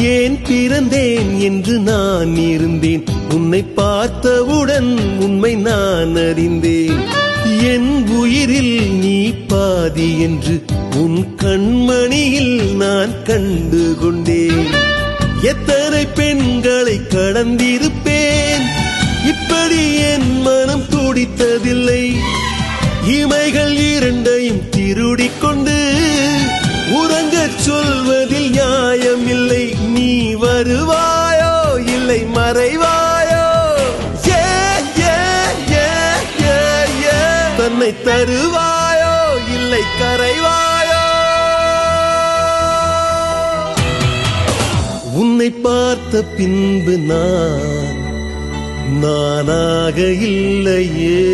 ஏன் பிறந்தேன் என்று நான் இருந்தேன், உன்னை பார்த்தவுடன் உண்மை நான் அறிந்தேன். என் உயிரில் நீ பாதி என்று உன் கண்மணியில் நான் கண்டு கொண்டேன். எத்தனை பெண்களை கடந்திருப்பேன், இப்படி என் மனம் துடித்ததில்லை. இமைகள் இரண்டையும் திருடிக்கொண்டு உறங்கச் சொல்வதில் நியாயம் இல்லை. நீ வருவாயோ இல்லை மறைவாயோ, தன்னை தருவாயோ இல்லை கரைவாயோ. உன்னை பார்த்த பின்பு நானாக இல்லையே.